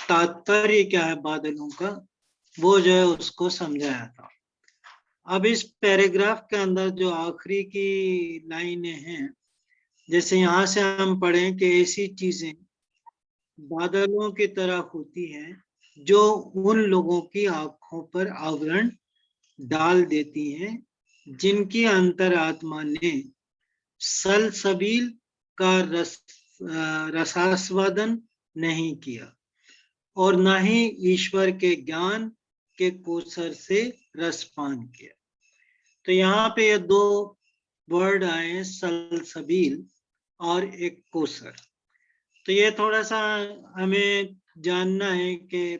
तात्पर्य क्या है बादलों का, वो जो है उसको समझाया था। अब इस पैराग्राफ के अंदर जो आखिरी की लाइनें हैं, जैसे यहाँ से हम पढ़ें कि ऐसी चीजें बादलों की तरह होती हैं जो उन लोगों की आंखों पर आवरण डाल देती हैं जिनकी अंतरात्मा ने सलसबील का रसास्वादन नहीं किया और न ही ईश्वर के ज्ञान के कोसर से रसपान किया। तो यहाँ पे ये दो वर्ड आए, सलसबील और एक कोसर। तो ये थोड़ा सा हमें जानना है कि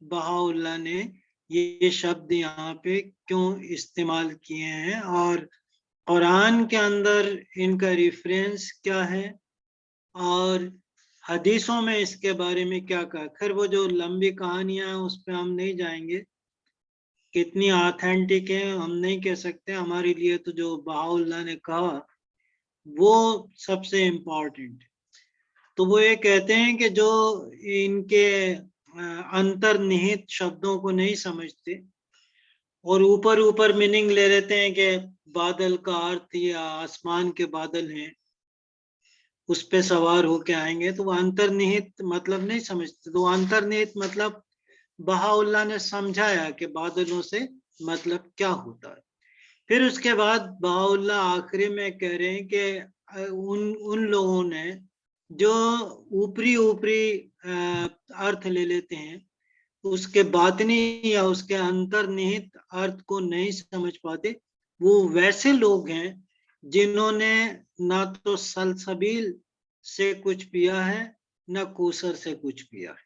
बहाउल्लाह ने ये शब्द यहाँ पे क्यों इस्तेमाल किए हैं और कुरान के अंदर इनका रेफरेंस क्या है और हदीसों में इसके बारे में क्या कहा। खैर वो जो लंबी कहानियां हैं उस पर हम नहीं जाएंगे, कितनी ऑथेंटिक है हम नहीं कह सकते। हमारे लिए तो जो बहाउल्लाह ने कहा वो सबसे इम्पोर्टेंट है। तो वो ये कहते हैं कि जो इनके अंतर्निहित शब्दों को नहीं समझते और ऊपर ऊपर मीनिंग ले लेते हैं कि बादल का अर्थ या आसमान के बादल हैं उस पे सवार होके आएंगे, तो वो अंतर्निहित मतलब नहीं समझते। तो अंतर्निहित मतलब बहाउल्लाह ने समझाया कि बादलों से मतलब क्या होता है। फिर उसके बाद बहाउल्लाह आखिरी में कह रहे हैं कि उन लोगों ने जो ऊपरी ऊपरी अर्थ ले लेते हैं, उसके बातनी या उसके अंतर्निहित अर्थ को नहीं समझ पाते, वो वैसे लोग हैं जिन्होंने ना तो सलसबील से कुछ पिया है ना कोसर से कुछ पिया है।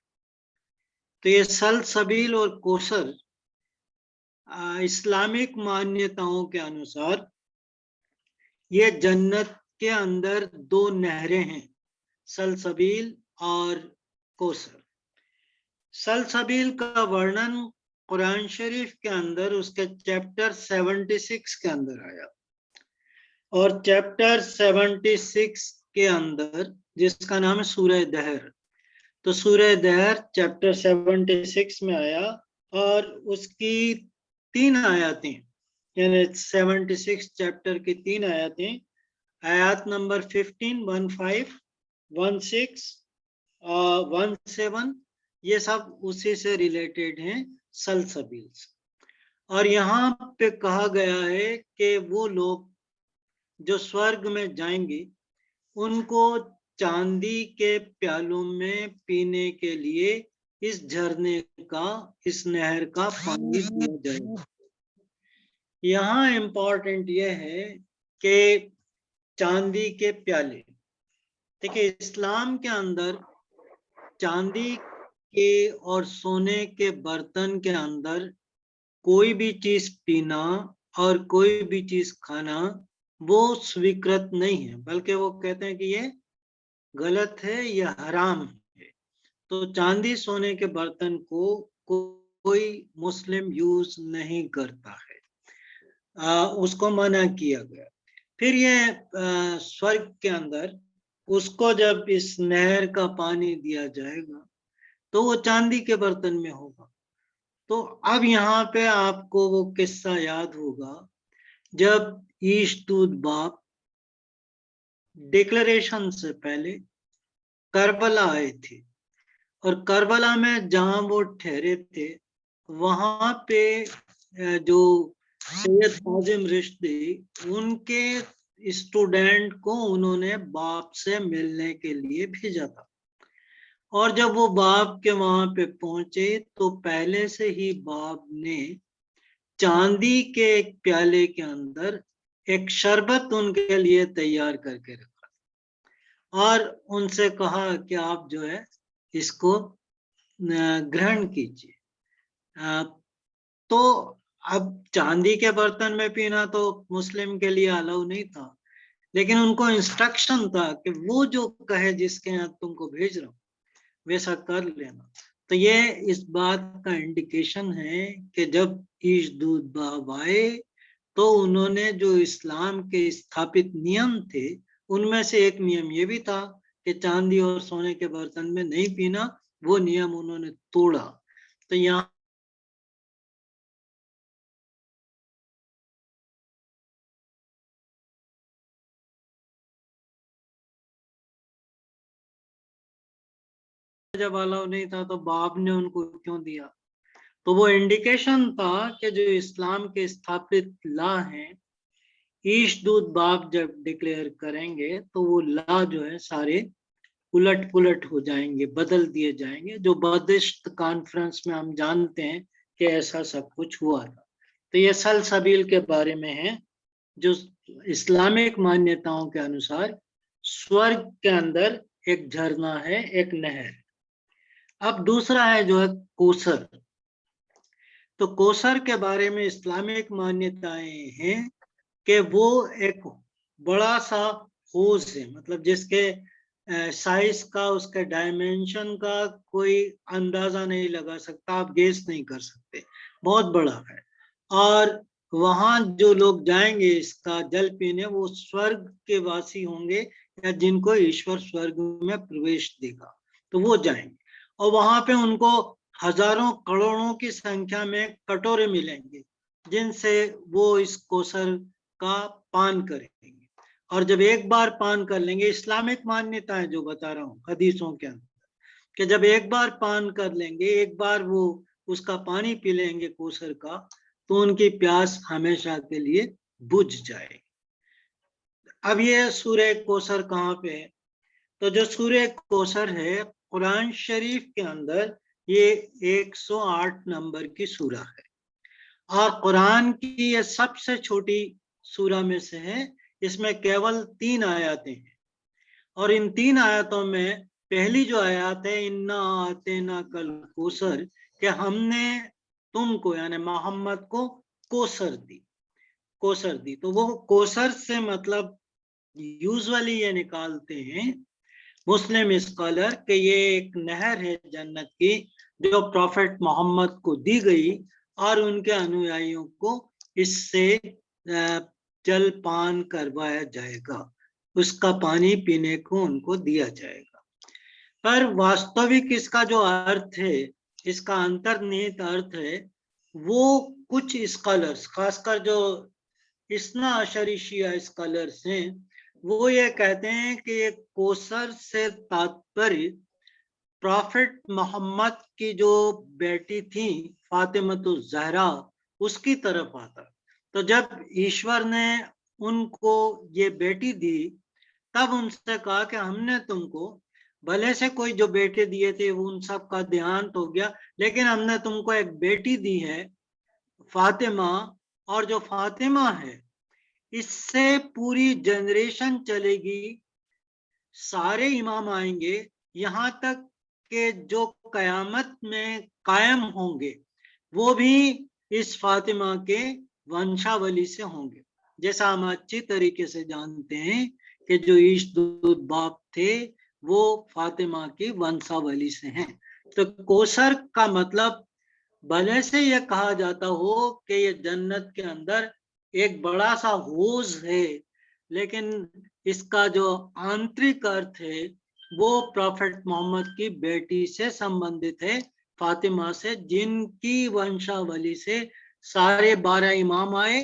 तो ये सलसबील और कोसर इस्लामिक मान्यताओं के अनुसार ये जन्नत के अंदर दो नहरें हैं, सलसबील और कोसर। सलसबील का वर्णन कुरान शरीफ के अंदर उसके चैप्टर 76 के अंदर आया और चैप्टर 76 के अंदर जिसका नाम है सूरह दहर, तो सूरह दहर चैप्टर 76 में आया और उसकी 3 आयतें, यानी 76 चैप्टर की 3 आयतें, आयत नंबर 15, 15, 16, 17, ये सब उसी से रिलेटेड हैं, सलसबील से। और यहाँ पे कहा गया है कि वो लोग जो स्वर्ग में जाएंगे उनको चांदी के प्यालों में पीने के लिए इस झरने का, इस नहर का पानी दिया जाएगा। यहाँ इम्पोर्टेंट यह है कि चांदी के प्याले, देखिए इस्लाम के अंदर चांदी के और सोने के बर्तन के अंदर कोई भी चीज पीना और कोई भी चीज खाना वो स्वीकृत नहीं है, बल्कि वो कहते हैं कि ये गलत है, ये हराम है। तो चांदी सोने के बर्तन को कोई मुस्लिम यूज नहीं करता है, उसको मना किया गया। फिर ये स्वर्ग के अंदर उसको जब इस नहर का पानी दिया जाएगा तो वो चांदी के बर्तन में होगा। तो अब यहाँ पे आपको वो किस्सा याद होगा जब ईशदूद बाप डिक्लेरेशन से पहले करबला आए थे और करबला में जहां वो ठहरे थे वहां पे जो सैयद काजिम रिश्ती उनके स्टूडेंट को उन्होंने बाप से मिलने के लिए भेजा था। और जब वो बाप के वहां पे पहुंचे तो पहले से ही बाप ने चांदी के एक प्याले के अंदर एक शरबत उनके लिए तैयार करके रखा और उनसे कहा कि आप जो है इसको ग्रहण कीजिए। तो अब चांदी के बर्तन में पीना तो मुस्लिम के लिए अलाउ नहीं था, लेकिन उनको इंस्ट्रक्शन था कि वो जो कहे जिसके यहाँ तुमको भेज रहा हूँ वैसा कर लेना। तो ये इस बात का इंडिकेशन है कि जब ईशदूद बाब आए तो उन्होंने जो इस्लाम के स्थापित नियम थे उनमें से एक नियम ये भी था कि चांदी और सोने के बर्तन में नहीं पीना, वो नियम उन्होंने तोड़ा। तो यहाँ जब अलाउ नहीं था तो बाप ने उनको क्यों दिया? तो वो इंडिकेशन था कि जो इस्लाम के स्थापित लॉ हैं, ईश दूत बाप जब डिक्लेयर करेंगे तो वो लॉ जो है सारे उलट पुलट हो जाएंगे, बदल दिए जाएंगे। जो बदिश्त कॉन्फ्रेंस में हम जानते हैं कि ऐसा सब कुछ हुआ था। तो ये सलसबील के बारे में है, जो इस्लामिक मान्यताओं के अनुसार स्वर्ग के अंदर एक झरना है, एक नहर। अब दूसरा है जो है कोसर। तो कोसर के बारे में इस्लामिक मान्यताएं हैं कि वो एक बड़ा सा होज है, मतलब जिसके साइज का, उसके डायमेंशन का कोई अंदाजा नहीं लगा सकता, आप गेस नहीं कर सकते, बहुत बड़ा है। और वहां जो लोग जाएंगे इसका जल पीने, वो स्वर्ग के वासी होंगे या जिनको ईश्वर स्वर्ग में प्रवेश देगा तो वो जाएंगे। और वहां पे उनको हजारों करोड़ों की संख्या में कटोरे मिलेंगे जिनसे वो इस कोसर का पान करेंगे। और जब एक बार पान कर लेंगे, इस्लामिक मान्यता है जो बता रहा हूँ हदीसों के अंदर, कि जब एक बार पान कर लेंगे, एक बार वो उसका पानी पी लेंगे कोसर का, तो उनकी प्यास हमेशा के लिए बुझ जाएगी। अब ये सूरह कोसर कहाँ पे है? तो जो सूरह कोसर है कुरान शरीफ के अंदर, ये 108 नंबर की सूरा है और कुरान की ये सबसे छोटी सूरा में से है। इसमें केवल 3 आयतें हैं और इन 3 आयतों में पहली जो आयत है, इन्ना आतेना कल कोसर, कि हमने तुमको यानी मोहम्मद को कोसर दी, कोसर दी। तो वो कोसर से मतलब यूजुअली ये निकालते हैं मुस्लिम स्कॉलर कि ये एक नहर है जन्नत की जो प्रॉफेट मोहम्मद को दी गई और उनके अनुयायियों को इससे जल पान करवाया जाएगा, उसका पानी पीने को उनको दिया जाएगा। पर वास्तविक इसका जो अर्थ है, इसका अंतर्निहित अर्थ है, वो कुछ स्कॉलर्स, खासकर जो इस्ना अशरी शिया स्कॉलर्स हैं, वो ये कहते हैं कि ये कोसर से तात्पर्य प्रॉफेट मोहम्मद की जो बेटी थी फातिमतुज ज़हरा, उसकी तरफ आता। तो जब ईश्वर ने उनको ये बेटी दी, तब उनसे कहा कि हमने तुमको, भले से कोई जो बेटे दिए थे वो उन सब का देहांत हो गया, लेकिन हमने तुमको एक बेटी दी है फातिमा, और जो फातिमा है इससे पूरी जनरेशन चलेगी, सारे इमाम आएंगे, यहाँ तक के जो कयामत में कायम होंगे वो भी इस फातिमा के वंशावली से होंगे। जैसा हम अच्छी तरीके से जानते हैं कि जो ईशदूत बाप थे वो फातिमा की वंशावली से हैं। तो कोसर का मतलब, भले से यह कहा जाता हो कि ये जन्नत के अंदर एक बड़ा सा हौज है, लेकिन इसका जो आंतरिक अर्थ है वो प्रॉफेट मोहम्मद की बेटी से संबंधित है, फातिमा से, जिनकी वंशावली से सारे 12 इमाम आए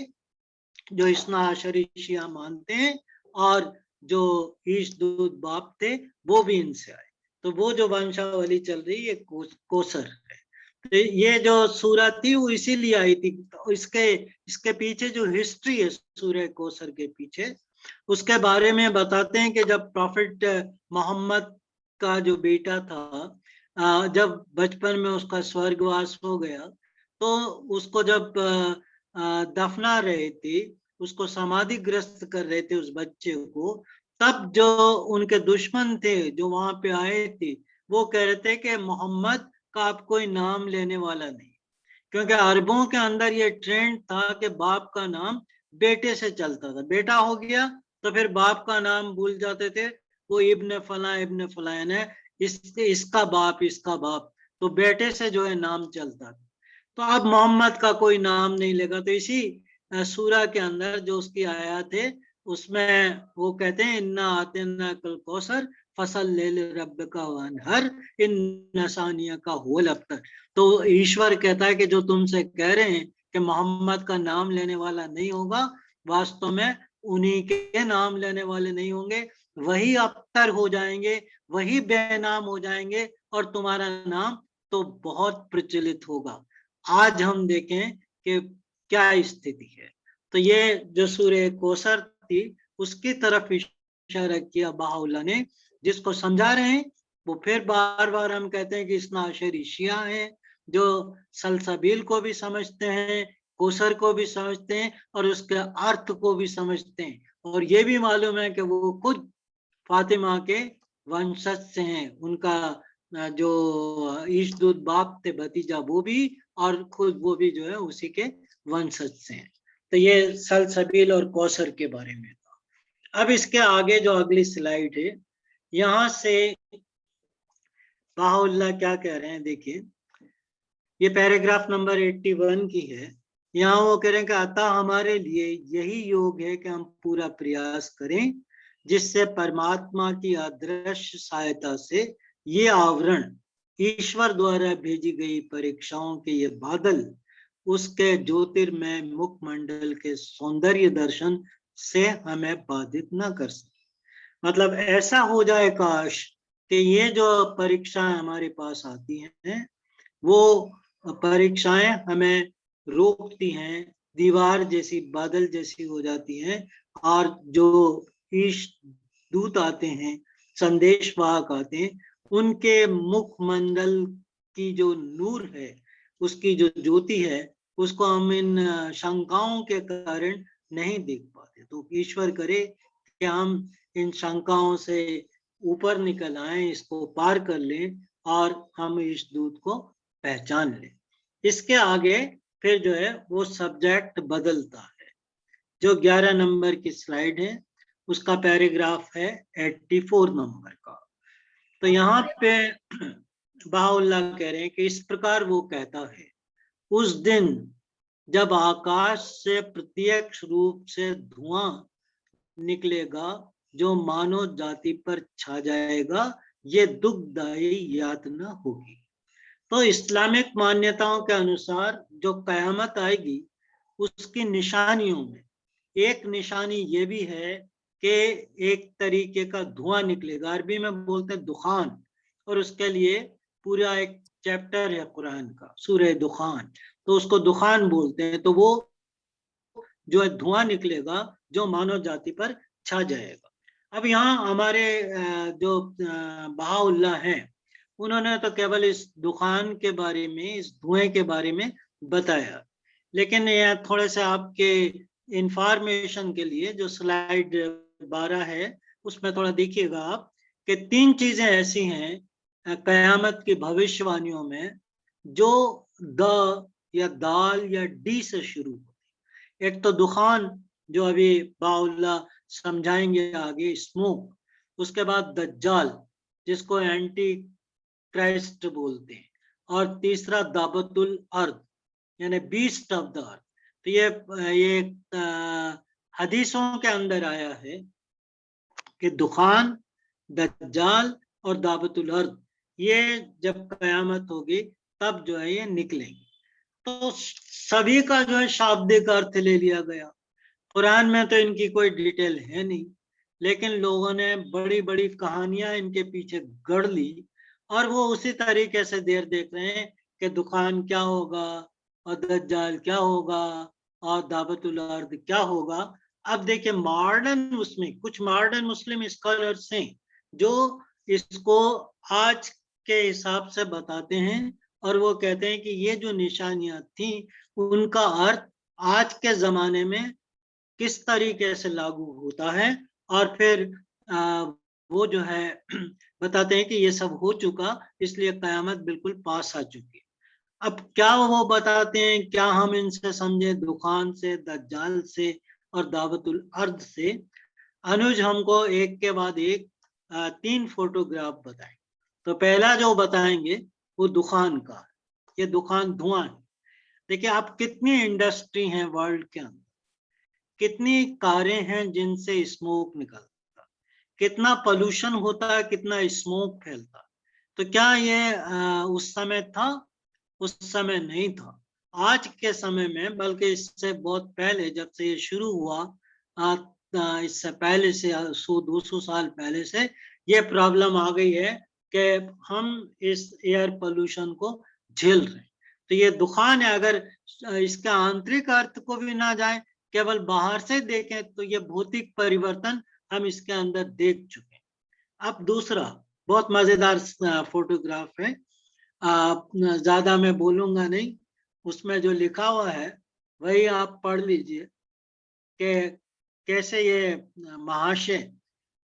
जो इस्ना अशरी शिया मानते हैं, और जो ईशदूत बाप थे वो भी इनसे आए। तो वो जो वंशावली चल रही है कोसर है। तो ये जो सूरह थी वो इसीलिए आई थी। तो इसके पीछे जो हिस्ट्री है सूरह कोसर के पीछे, उसके बारे में बताते हैं कि जब प्रॉफिट मोहम्मद का जो बेटा था, जब बचपन में उसका स्वर्गवास हो गया, तो उसको जब दफना रहे थे, उसको समाधिग्रस्त कर रहे थे उस बच्चे को, तब जो उनके दुश्मन थे जो वहां पे आए थे, वो कह रहे थे कि मोहम्मद का अब कोई नाम लेने वाला नहीं, क्योंकि अरबों के अंदर ये ट्रेंड था कि बाप का नाम बेटे से चलता था, बेटा हो गया तो फिर बाप का नाम भूल जाते थे, वो इब्न फला यानी इसका बाप, इसका बाप, तो बेटे से जो है नाम चलता था। तो अब मोहम्मद का कोई नाम नहीं लेगा। तो इसी सूरा के अंदर जो उसकी आयत है उसमें वो कहते हैं इन्ना आतेना कल कौसर, फसल ले रब का वनहर इन नसानिया का होल अबतर। तो ईश्वर कहता है कि जो तुमसे कह रहे हैं कि मोहम्मद का नाम लेने वाला नहीं होगा, वास्तव में उन्हीं के नाम लेने वाले नहीं होंगे, वही अबतर हो जाएंगे, वही बेनाम हो जाएंगे और तुम्हारा नाम तो बहुत प्रचलित होगा। आज हम देखें कि क्या स्थिति है। तो ये जो सूरह कौसर थी उसकी तरफ इशारा किया बहाउल्लाह ने, जिसको समझा रहे हैं। वो फिर बार बार हम कहते हैं कि इस्ना अशरी शिया हैं जो सलसबील को भी समझते हैं, कौसर को भी समझते हैं और उसके अर्थ को भी समझते हैं, और ये भी मालूम है कि वो खुद फातिमा के वंशज से हैं। उनका जो ईशदूत बाप थे भतीजा वो भी, और खुद वो भी जो है उसी के वंशज से हैं। तो ये सलसबील और कौसर के बारे में था। अब इसके आगे जो अगली स्लाइड है, यहाँ से बहाउल्लाह क्या कह रहे हैं, देखिए ये पैराग्राफ नंबर 81 की है। यहाँ वो कह रहे हैं कि अतः हमारे लिए यही योग है कि हम पूरा प्रयास करें जिससे परमात्मा की अदृश्य सहायता से ये आवरण, ईश्वर द्वारा भेजी गई परीक्षाओं के ये बादल, उसके ज्योतिर्मय मुखमंडल के सौंदर्य दर्शन से हमें बाधित न कर सके। मतलब ऐसा हो जाए काश कि ये जो परीक्षाएं हमारे पास आती हैं वो परीक्षाएं हमें रोकती हैं, दीवार जैसी, बादल जैसी हो जाती हैं, और जो ईश दूत आते हैं, संदेश वाहक आते हैं, उनके मुखमंडल की जो नूर है, उसकी जो ज्योति है, उसको हम इन शंकाओं के कारण नहीं देख पाते। तो ईश्वर करे कि हम इन शंकाओं से ऊपर निकल आए, इसको पार कर लें और हम इस दूत को पहचान लें। इसके आगे फिर जो है वो सब्जेक्ट बदलता है। जो 11 नंबर की स्लाइड है उसका पैराग्राफ है 84 नंबर का। तो यहाँ पे बहाउल्लाह कह रहे हैं कि इस प्रकार वो कहता है, उस दिन जब आकाश से प्रत्यक्ष रूप से धुआं निकलेगा जो मानव जाति पर छा जाएगा, ये दुखदायी यातना होगी। तो इस्लामिक मान्यताओं के अनुसार जो कयामत आएगी उसकी निशानियों में एक निशानी ये भी है कि एक तरीके का धुआं निकलेगा, अरबी में बोलते हैं दुखान, और उसके लिए पूरा एक चैप्टर है कुरान का, सूरह दुखान, तो उसको दुखान बोलते हैं। तो वो जो है धुआं निकलेगा जो मानव जाति पर छा जाएगा। अब यहाँ हमारे जो बहाउल्लाह हैं, उन्होंने तो केवल इस दुखान के बारे में, इस धुएं के बारे में बताया, लेकिन यह थोड़े से आपके इंफॉर्मेशन के लिए जो स्लाइड 12 है उसमें थोड़ा देखिएगा आप कि 3 चीजें ऐसी हैं कयामत की भविष्यवाणियों में जो द या दाल या डी से शुरू होती। एक तो दुखान जो अभी बाउल्लाह समझाएंगे आगे, स्मोक, उसके बाद दज्जाल जिसको एंटी क्राइस्ट बोलते हैं, और तीसरा दाबतुल अर्द यानी बीस्ट ऑफ द अर्थ। तो ये हदीसों के अंदर आया है कि दुखान, दज्जाल और दाबतुल अर्द ये जब कयामत होगी तब जो है ये निकलेंगे। तो सभी का जो है शाब्दिक अर्थ ले लिया गया। कुरान में तो इनकी कोई डिटेल है नहीं, लेकिन लोगों ने बड़ी बड़ी कहानियां इनके पीछे गढ़ ली, और वो उसी तरीके से देख रहे हैं कि दुखान क्या होगा और दज्जाल क्या होगा और दावतुल अर्द क्या होगा। अब देखिए मॉडर्न, उसमें कुछ मॉडर्न मुस्लिम स्कॉलर्स हैं जो इसको आज के हिसाब से बताते हैं, और वो कहते हैं कि ये जो निशानियां थी उनका अर्थ आज के जमाने में किस तरीके से लागू होता है, और फिर वो जो है बताते हैं कि ये सब हो चुका, इसलिए कयामत बिल्कुल पास आ चुकी है। अब क्या वो बताते हैं, क्या हम इनसे समझे, दुखान से, दज्जाल से और दावतुल अर्द से। अनुज हमको एक के बाद एक 3 फोटोग्राफ बताएं। तो पहला जो बताएंगे वो दुखान का, ये दुखान धुआं है। देखिए आप कितनी इंडस्ट्री हैं वर्ल्ड के अंदर, कितनी कारें हैं जिनसे स्मोक निकलता, कितना पोल्यूशन होता है, कितना स्मोक फैलता है। तो क्या ये उस समय था? उस समय नहीं था। आज के समय में, बल्कि इससे बहुत पहले, जब से ये शुरू हुआ, इससे पहले से 100-200 साल पहले से ये प्रॉब्लम आ गई है कि हम इस एयर पोल्यूशन को झेल रहे हैं। तो ये दुखान है। अगर इसका आंतरिक अर्थ को भी ना जाए, केवल बाहर से देखें, तो ये भौतिक परिवर्तन हम इसके अंदर देख चुके हैं। अब दूसरा बहुत मजेदार फोटोग्राफ है, ज्यादा मैं बोलूंगा नहीं, उसमें जो लिखा हुआ है वही आप पढ़ लीजिए कि कैसे ये महाशय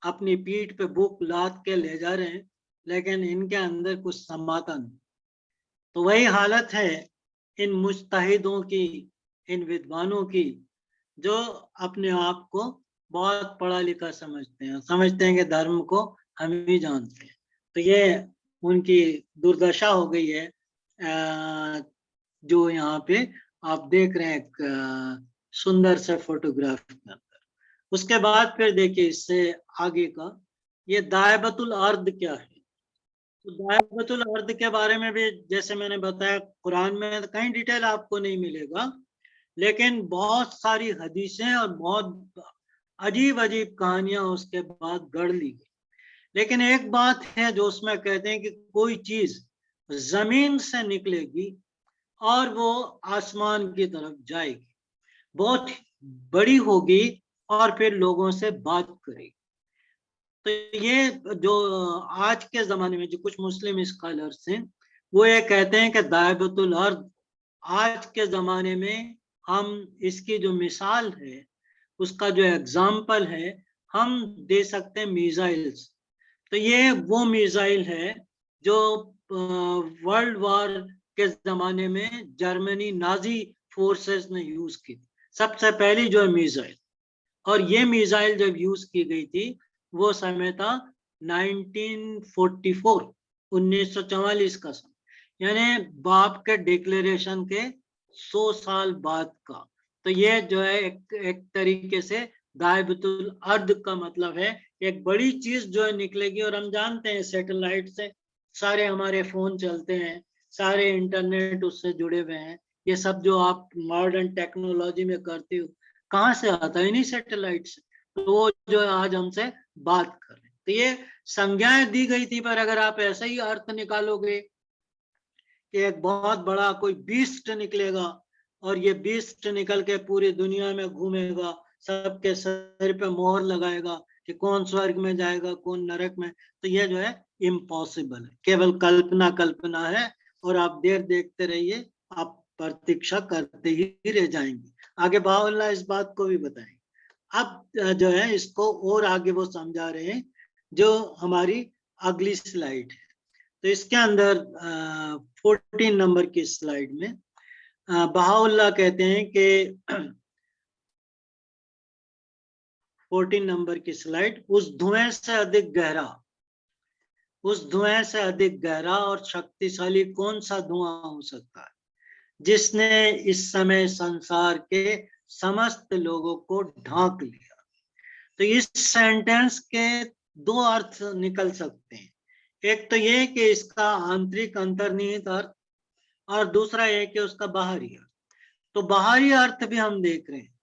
अपनी पीठ पे बुक लाद के ले जा रहे हैं, लेकिन इनके अंदर कुछ समाता नहीं। तो वही हालत है इन मुज्तहिदों की, इन विद्वानों की, जो अपने आप को बहुत पढ़ा लिखा समझते हैं कि धर्म को हम ही जानते हैं। तो ये उनकी दुर्दशा हो गई है, जो यहाँ पे आप देख रहे हैं एक सुंदर से फोटोग्राफ के अंदर। उसके बाद फिर देखिए इससे आगे का, ये दायबतुल अर्द क्या है? तो दायबतुल अर्द के बारे में भी, जैसे मैंने बताया, कुरान में कहीं डिटेल आपको नहीं मिलेगा, लेकिन बहुत सारी हदीसें और बहुत अजीब अजीब कहानियां उसके बाद गढ़ ली गई। लेकिन एक बात है जो उसमें कहते हैं कि कोई चीज जमीन से निकलेगी और वो आसमान की तरफ जाएगी, बहुत बड़ी होगी और फिर लोगों से बात करेगी। तो ये जो आज के जमाने में जो कुछ मुस्लिम स्कॉलर्स हैं, वो ये कहते हैं कि दायबतुल अर्द आज के जमाने में हम इसकी जो मिसाल है, उसका जो एग्जाम्पल है, हम दे सकते हैं मिसाइल्स। तो ये वो मिसाइल है जो वर्ल्ड वॉर के जमाने में जर्मनी नाजी फोर्सेस ने यूज की, सबसे पहली जो है मिसाइल। और ये मिसाइल जब यूज की गई थी, वो समय था 1944, 1944 का समय, यानी बाप के डिक्लेरेशन के 100 साल बाद का। तो ये जो है एक तरीके से दायबतुल अर्द का मतलब है एक बड़ी चीज जो है निकलेगी। और हम जानते हैं सैटेलाइट से सारे हमारे फोन चलते हैं, सारे इंटरनेट उससे जुड़े हुए हैं। ये सब जो आप मॉडर्न टेक्नोलॉजी में करते हो, कहाँ से आता है? इन्हीं सैटेलाइट से। तो वो जो है आज हमसे बात कर रहे हैं। तो ये संज्ञाएं दी गई थी, पर अगर आप ऐसा ही अर्थ निकालोगे कि एक बहुत बड़ा कोई बीस्ट निकलेगा और ये बीस्ट निकल के पूरी दुनिया में घूमेगा, सबके सर पे मोहर लगाएगा कि कौन स्वर्ग में जाएगा, कौन नरक में, तो ये जो है इम्पॉसिबल है, केवल कल्पना है। और आप देर देखते रहिए, आप प्रतीक्षा करते ही रह जाएंगे। आगे बाहुल्लाह इस बात को भी बताएंगे। अब जो है इसको और आगे वो समझा रहे हैं, जो हमारी अगली स्लाइड है। तो इसके अंदर 14 नंबर की स्लाइड में बहाउल्लाह कहते हैं कि 14 नंबर की स्लाइड, उस धुएं से अधिक गहरा, उस धुएं से अधिक गहरा और शक्तिशाली कौन सा धुआं हो सकता है, जिसने इस समय संसार के समस्त लोगों को ढांक लिया। तो इस सेंटेंस के दो अर्थ निकल सकते हैं। एक तो ये कि इसका आंतरिक अंतर्निहित अर्थ, और दूसरा ये कि उसका बाहरी अर्थ। तो बाहरी अर्थ भी हम देख रहे हैं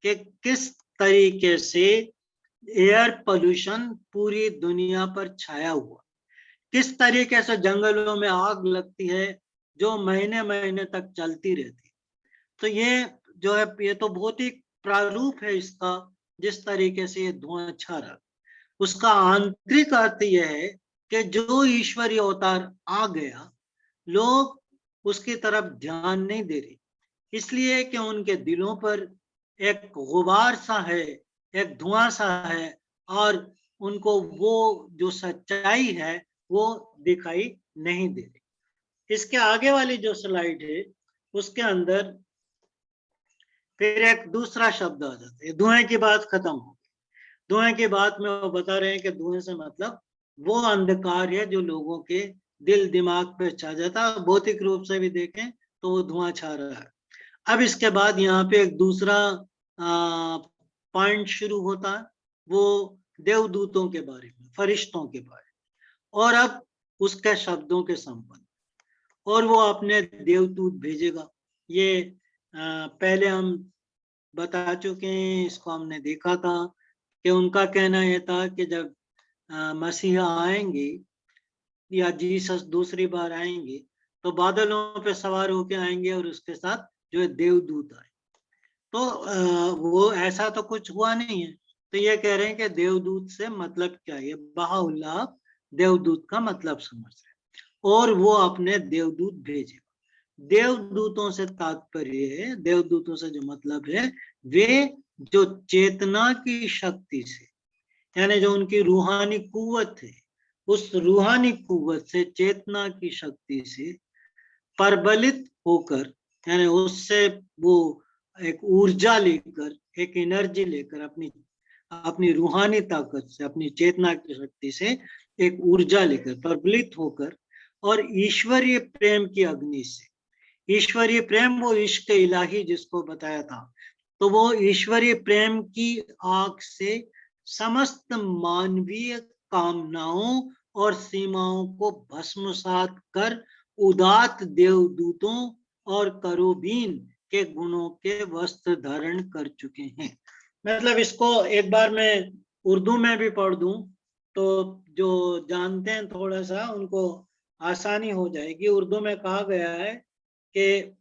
कि किस तरीके से एयर पोल्यूशन पूरी दुनिया पर छाया हुआ, किस तरीके से जंगलों में आग लगती है जो महीने महीने तक चलती रहती। तो ये जो है, ये तो भौतिक प्रारूप है इसका, जिस तरीके से ये धुआं छा रहा। उसका आंतरिक अर्थ यह है कि जो ईश्वरीय अवतार आ गया, लोग उसकी तरफ ध्यान नहीं दे रहे, इसलिए कि उनके दिलों पर एक गुबार सा है, एक धुआं सा है, और उनको वो जो सच्चाई है वो दिखाई नहीं दे रही। इसके आगे वाली जो स्लाइड है, उसके अंदर फिर एक दूसरा शब्द आ जाता है। धुएं की बात खत्म हो गई। धुएं की बात में वो बता रहे हैं कि धुएं से मतलब वो अंधकार है जो लोगों के दिल दिमाग पे छा जाता है। भौतिक रूप से भी देखें तो वो धुआं छा रहा है। अब इसके बाद यहाँ पे एक दूसरा पॉइंट शुरू होता है, वो देवदूतों के बारे में, फरिश्तों के बारे में, और अब उसके शब्दों के संबंध, और वो अपने देवदूत भेजेगा। ये पहले हम बता चुके हैं, इसको हमने देखा था कि उनका कहना यह था कि जब मसीहा आएंगे या जीसस दूसरी बार आएंगे तो बादलों पे सवार होके आएंगे और उसके साथ जो है देवदूत आए। तो वो ऐसा तो कुछ हुआ नहीं है। तो ये कह रहे हैं कि देवदूत से मतलब क्या है, बहाउल्लाह देवदूत का मतलब समझ रहे हैं, और वो अपने देवदूत भेजे। देवदूतों से तात्पर्य है, देवदूतों से जो मतलब है, वे जो चेतना की शक्ति से, यानी जो उनकी रूहानी कुव्वत है, उस रूहानी कुव्वत से, चेतना की शक्ति से परबलित होकर, यानी उससे वो एक ऊर्जा लेकर, एक एनर्जी लेकर, अपनी रूहानी ताकत से, अपनी चेतना की शक्ति से एक ऊर्जा लेकर, परबलित होकर, और ईश्वरीय प्रेम की अग्नि से, ईश्वरीय प्रेम वो इश्क इलाही जिसको बताया था, तो वो ईश्वरीय प्रेम की आग से समस्त मानवीय कामनाओं और सीमाओं को भस्मसात कर उदात्त देवदूतों और करूबीन के गुणों के वस्त्र धारण कर चुके हैं। मतलब इसको एक बार मैं उर्दू में भी पढ़ दूं तो जो जानते हैं थोड़ा सा उनको आसानी हो जाएगी। उर्दू में कहा गया है कि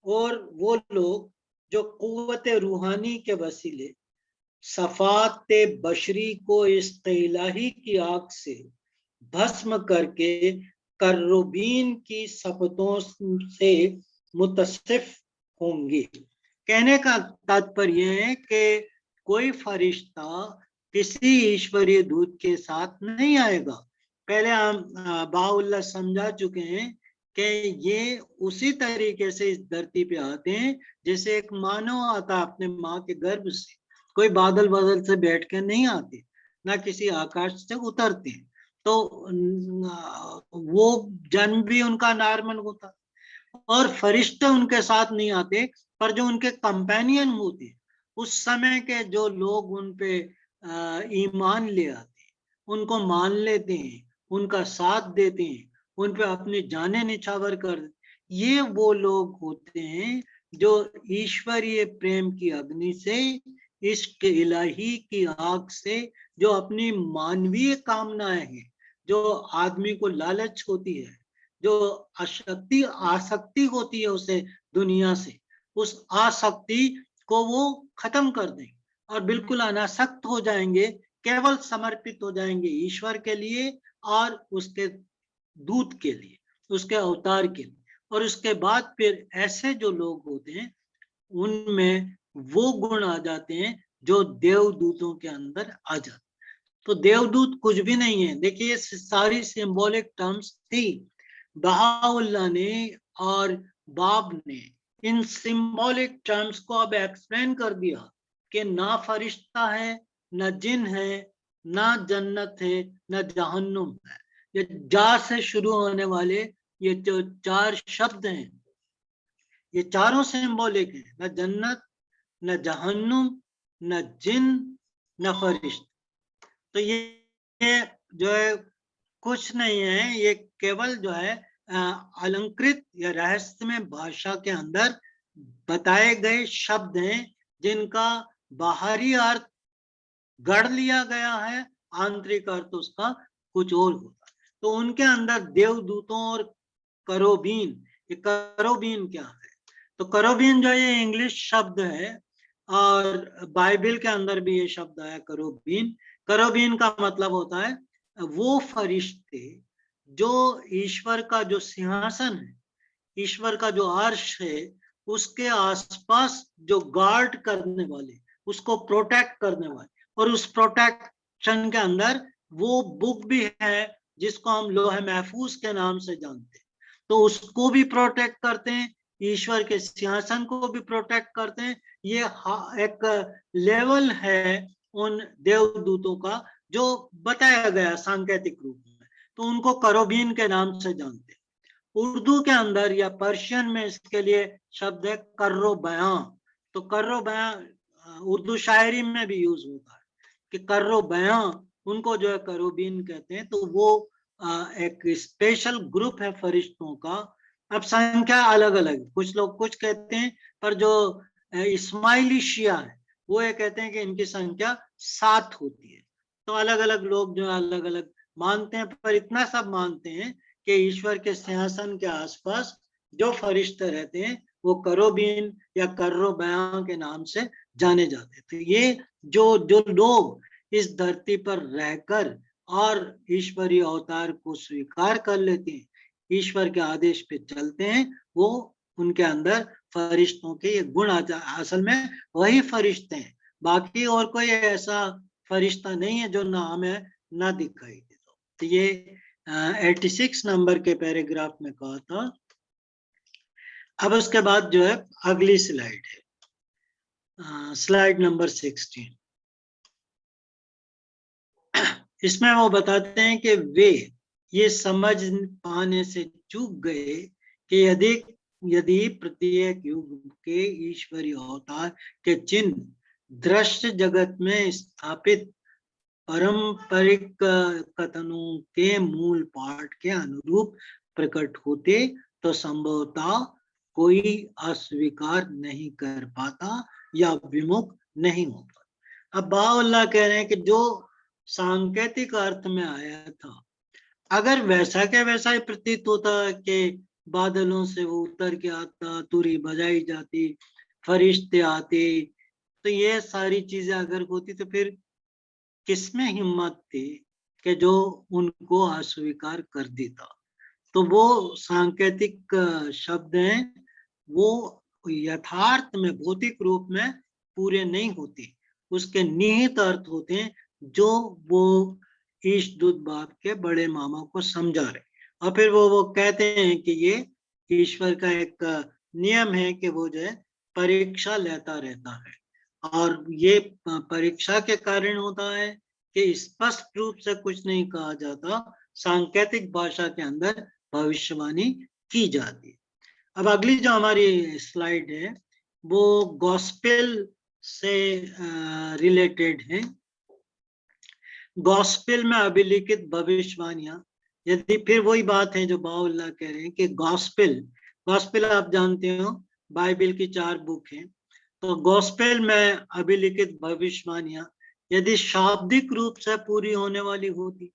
और वो लोग जो कुव्वत रूहानी के वसीले सफात बशरी को इस इलाही की आग से भस्म करके कर्रुबीन की सपतों से मुतसिफ होंगे। कहने का तात्पर्य है कि कोई फरिश्ता किसी ईश्वरीय दूत के साथ नहीं आएगा। पहले हम बाउल्ला समझा चुके हैं कि ये उसी तरीके से इस धरती पे आते हैं जैसे एक मानव आता अपने माँ के गर्भ से। कोई बादल बादल से बैठ के नहीं आते, ना किसी आकाश से उतरते हैं। तो वो जन्म भी उनका नॉर्मल होता, और फरिश्ते उनके साथ नहीं आते, पर जो उनके कंपेनियन होते, उस समय के जो लोग उन पे ईमान ले आते, उनको मान लेते हैं, उनका साथ देते हैं, उन पे अपनी जानें निछावर कर, ये वो लोग होते हैं जो ईश्वरीय प्रेम की अग्नि से, इश्क इलाही की आग से, जो अपनी मानवीय कामनाएं हैं, जो आदमी को लालच होती है, जो आसक्ति होती है उसे दुनिया से, उस आसक्ति को वो खत्म कर देंगे और बिल्कुल अनासक्त हो जाएंगे, केवल समर्पित हो जाएंगे ईश्वर के लिए और उसके दूत के लिए, उसके अवतार के लिए। और उसके बाद फिर ऐसे जो लोग होते हैं उनमें वो गुण आ जाते हैं जो देवदूतों के अंदर आ जाते। तो देवदूत कुछ भी नहीं है। देखिए सारी सिंबॉलिक टर्म्स थी, बहाउल्लाह ने और बाब ने इन सिंबॉलिक टर्म्स को अब एक्सप्लेन कर दिया कि ना फरिश्ता है, ना जिन है, ना जन्नत है, ना जहन्नुम है। ये जा से शुरू होने वाले ये जो चार शब्द हैं, ये चारों सिंबॉलिक है, न जन्नत, न जहन्नुम, न जिन, न फरिश्ता। तो ये जो है कुछ नहीं है, ये केवल जो है अलंकृत या रहस्यमय भाषा के अंदर बताए गए शब्द हैं जिनका बाहरी अर्थ गढ़ लिया गया है, आंतरिक अर्थ उसका कुछ और होता है। तो उनके अंदर देवदूतों और करोबीन, ये करोबीन क्या है? तो करोबीन जो ये इंग्लिश शब्द है और बाइबल के अंदर भी ये शब्द आया करोबीन। करोबीन का मतलब होता है वो फरिश्ते जो ईश्वर का जो सिंहासन है, ईश्वर का जो अर्श है, उसके आसपास जो गार्ड करने वाले, उसको प्रोटेक्ट करने वाले, और उस प्रोटेक्शन के अंदर वो बुक भी है जिसको हम लोहे महफूज के नाम से जानते हैं। तो उसको भी प्रोटेक्ट करते हैं, ईश्वर के सिंहासन को भी प्रोटेक्ट करते हैं। ये एक लेवल है उन देवदूतों का जो बताया गया सांकेतिक रूप में। तो उनको करोबीन के नाम से जानते हैं। उर्दू के अंदर या पर्शियन में इसके लिए शब्द है कर्रो बयां। तो कर्रो बयां उर्दू शायरी में भी यूज होता है। कि कर्रो बयां, उनको जो है करोबीन कहते हैं। तो वो एक स्पेशल ग्रुप है फरिश्तों का। अब संख्या अलग अलग, कुछ लोग कुछ कहते हैं, पर जो इस्माइली शिया है वो ये कहते हैं कि इनकी संख्या 7 होती है। तो अलग अलग लोग जो अलग अलग मानते हैं, पर इतना सब मानते हैं कि ईश्वर के सिंहासन के आसपास जो फरिश्ते रहते हैं वो करोबीन या कर्रो बयां के नाम से जाने जाते हैं। तो ये जो जो लोग इस धरती पर रहकर और ईश्वरीय अवतार को स्वीकार कर लेते हैं, ईश्वर के आदेश पे चलते हैं, वो उनके अंदर फरिश्तों के ये गुण आ असल में वही फरिश्ते हैं, बाकी और कोई ऐसा फरिश्ता नहीं है जो ना हमें ना दिखाई दे। तो ये 86 नंबर के पैराग्राफ में कहा था। अब उसके बाद जो है अगली स्लाइड है, स्लाइड नंबर 16। इसमें वो बताते हैं कि वे ये समझ पाने से चूक गए कि यदि प्रत्येक युग के ईश्वरीय अवतार के चिन्ह दृश्य जगत में स्थापित पारंपरिक कथनों के मूल पाठ के अनुरूप प्रकट होते तो संभवतः कोई अस्वीकार नहीं कर पाता या विमुख नहीं हो पाता। अब बाउल्लाह कह रहे हैं कि जो सांकेतिक अर्थ में आया था, अगर वैसा क्या वैसा ही प्रतीत होता कि बादलों से वो उतर के आता, तुरी बजाई जाती, फरिश्ते आते, तो ये सारी चीजें अगर होती तो फिर किसमें हिम्मत थी कि जो उनको अस्वीकार कर देता। तो वो सांकेतिक शब्द हैं, वो यथार्थ में भौतिक रूप में पूरे नहीं होते, उसके निहित अर्थ होते हैं जो वो ईशदूत बाप के बड़े मामा को समझा रहे। और फिर वो कहते हैं कि ये ईश्वर का एक नियम है कि वो जो है परीक्षा लेता रहता है, और ये परीक्षा के कारण होता है कि स्पष्ट रूप से कुछ नहीं कहा जाता, सांकेतिक भाषा के अंदर भविष्यवाणी की जाती है। अब अगली जो हमारी स्लाइड है वो गॉस्पेल से रिलेटेड है। गॉस्पेल में अभिलिखित भविष्यवाणियां, यदि फिर वही बात है जो बाउल्लाह कह रहे हैं कि गॉस्पेल आप जानते हो बाइबल की 4 बुक हैं। तो गॉस्पेल में अभिलिखित भविष्यवाणियां यदि शाब्दिक रूप से पूरी होने वाली होती,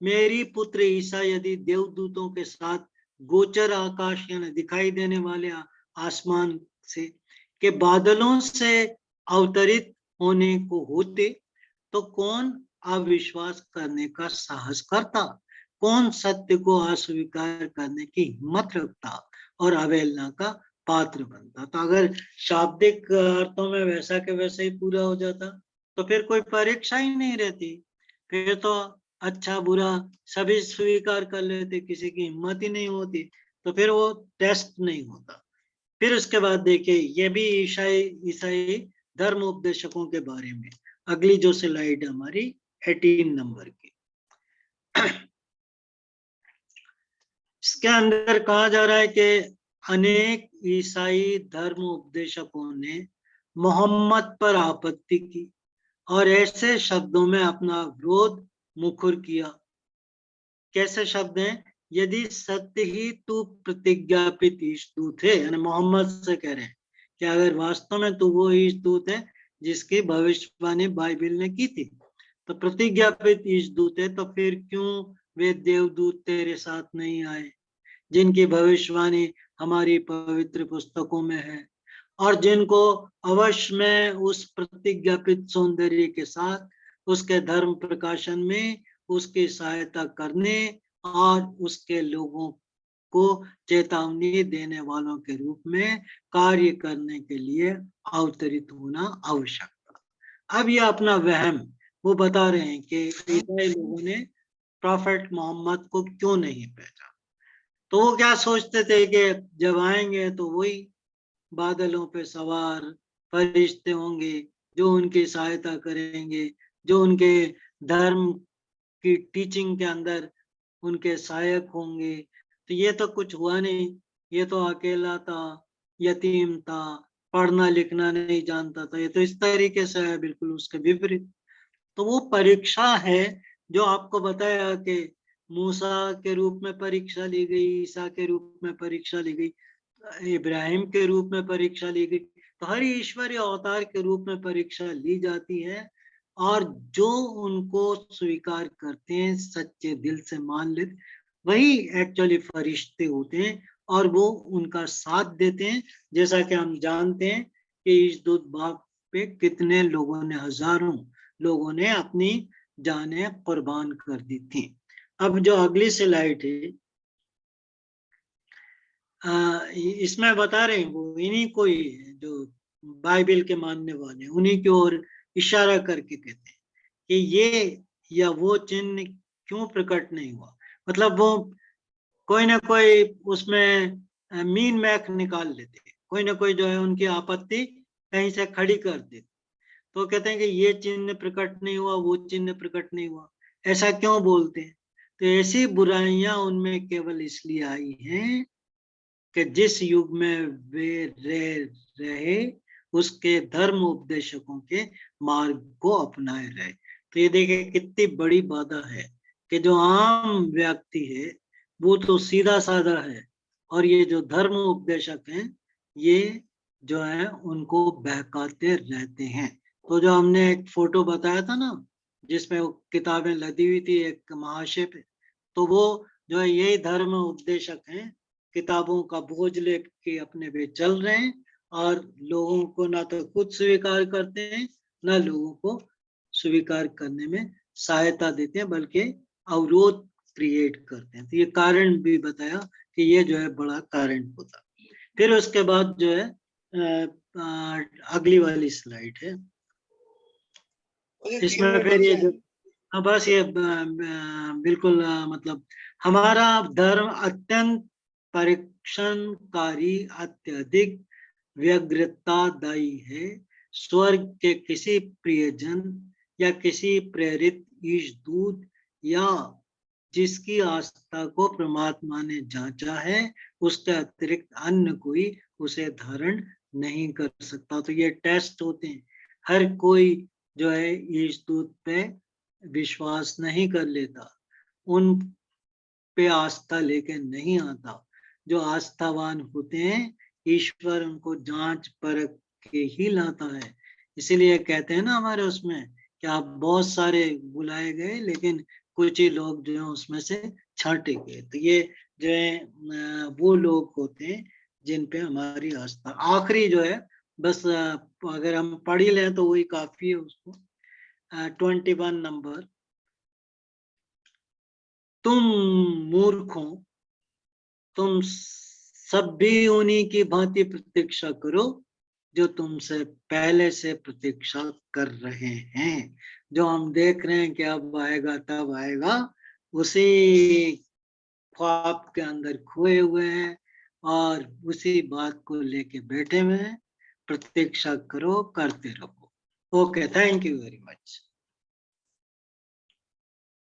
मेरी पुत्र ईसा यदि देवदूतों के साथ गोचर आकाश यानी दिखाई देने वाले आसमान से के बादलों से अवतरित होने को होते, तो कौन अविश्वास करने का साहस करता, कौन सत्य को अस्वीकार करने की हिम्मत रखता और अवहेलना का पात्र बनता। तो अगर शाब्दिक अर्थों में वैसा के वैसा ही पूरा हो जाता तो फिर कोई परीक्षा ही नहीं रहती, फिर तो अच्छा बुरा सभी स्वीकार कर लेते, किसी की हिम्मत ही नहीं होती, तो फिर वो टेस्ट नहीं होता। फिर उसके बाद देखिए ये भी ईसाई धर्म उपदेशकों के बारे में, अगली जो स्लाइड हमारी 18 नंबर की, इसके अंदर कहा जा रहा है कि अनेक ईसाई धर्म उपदेशकों ने मोहम्मद पर आपत्ति की और ऐसे शब्दों में अपना विरोध मुखर किया। कैसे शब्द हैं? यदि सत्य ही तू प्रतिज्ञापित ईशदूत है, यानी मोहम्मद से कह रहे हैं कि अगर वास्तव में तू वो ईशदूत है जिसकी भविष्यवाणी बाइबल ने की थी, तो प्रतिज्ञापित ईशदूत है, तो फिर क्यों वे देवदूत तेरे साथ नहीं आए जिनकी भविष्यवाणी हमारी पवित्र पुस्तकों में है और जिनको अवश्य में उस प्रतिज्ञापित सौंदर्य के साथ उसके धर्म प्रकाशन में उसकी सहायता करने और उसके लोगों को चेतावनी देने वालों के रूप में कार्य करने के लिए अवतरित होना आवश्यक था। अब ये अपना वहम वो बता रहे हैं कि ईसाई लोगों ने प्रॉफेट मोहम्मद को क्यों नहीं पहचाना। तो वो क्या सोचते थे कि जब आएंगे तो वही बादलों पे सवार फरिश्ते होंगे जो उनकी सहायता करेंगे, जो उनके धर्म की टीचिंग के अंदर उनके सहायक होंगे। तो ये तो कुछ हुआ नहीं, ये तो अकेला था, यतीम था, पढ़ना लिखना नहीं जानता था, ये तो इस तरीके से है बिल्कुल उसके विपरीत। तो वो परीक्षा है जो आपको बताया कि मूसा के रूप में परीक्षा ली गई, ईसा के रूप में परीक्षा ली गई, इब्राहिम के रूप में परीक्षा ली गई। तो हर ईश्वरीय अवतार के रूप में परीक्षा ली जाती है, और जो उनको स्वीकार करते हैं, सच्चे दिल से मान लेते, वही एक्चुअली फरिश्ते होते हैं और वो उनका साथ देते हैं। जैसा कि हम जानते हैं कि इस दूत बाग पे कितने लोगों ने, हजारों लोगों ने अपनी जानें कुर्बान कर दी थी। अब जो अगली स्लाइड है, इसमें बता रहे हैं वो इन्हीं को ही जो बाइबल के मानने वाले, उन्हीं की ओर इशारा करके कहते हैं कि ये या वो चिन्ह क्यों प्रकट नहीं हुआ। मतलब वो कोई ना कोई उसमें मीन मैक निकाल लेते, कोई ना कोई जो है उनकी आपत्ति कहीं से खड़ी कर देते। तो कहते हैं कि ये चिन्ह प्रकट नहीं हुआ, वो चिन्ह प्रकट नहीं हुआ, ऐसा क्यों बोलते हैं। तो ऐसी बुराइयां उनमें केवल इसलिए आई हैं कि जिस युग में वे रहे उसके धर्म उपदेशकों के मार्ग को अपनाए रहे। तो ये देखिए कितनी बड़ी बाधा है कि जो आम व्यक्ति है वो तो सीधा साधा है, और ये जो धर्म उपदेशक हैं ये जो है उनको बहकाते रहते हैं। तो जो हमने एक फोटो बताया था ना, जिसमें वो किताबें लदी हुई थी एक महाशय पे, तो वो जो है यही धर्म उपदेशक हैं, किताबों का बोझ लेके अपने पे चल रहे हैं, और लोगों को ना तो खुद स्वीकार करते हैं, ना लोगों को स्वीकार करने में सहायता देते हैं, बल्कि अवरोध क्रिएट करते हैं। तो ये कारण भी बताया कि ये जो है बड़ा कारण होता। फिर उसके बाद जो है अगली वाली स्लाइड है, इसमें फिर ये जो बस ये बिल्कुल मतलब हमारा धर्म अत्यंत परीक्षणकारी, अत्यधिक व्यग्रतादायी है। स्वर्ग के किसी प्रियजन या किसी प्रेरित ईशदूत या जिसकी आस्था को परमात्मा ने जांचा है, उसके अतिरिक्त अन्य कोई उसे धारण नहीं कर सकता। तो ये टेस्ट होते हैं, हर कोई जो है ईशदूत पे विश्वास नहीं कर लेता, उन पे आस्था लेके नहीं आता। जो आस्थावान होते हैं ईश्वर उनको जांच परख के ही लाता है। इसीलिए कहते हैं ना हमारे उसमें कि आप बहुत सारे बुलाए गए लेकिन कुछ ही लोग जो है उसमें से छांटे गए। तो ये जो है वो लोग होते हैं जिन पे हमारी आस्था। आखिरी जो है बस अगर हम पढ़ ही लें तो वही काफी है उसको। 21 नंबर, तुम मूर्खों, तुम सब भी उन्हीं की भांति प्रतीक्षा करो जो तुमसे पहले से प्रतीक्षा कर रहे हैं। जो हम देख रहे हैं कि अब आएगा तब आएगा, उसी ख्वाब के अंदर खोए हुए हैं और उसी बात को लेके बैठे हुए हैं। प्रतीक्षा करो, करते रहो। Okay, thank you very much.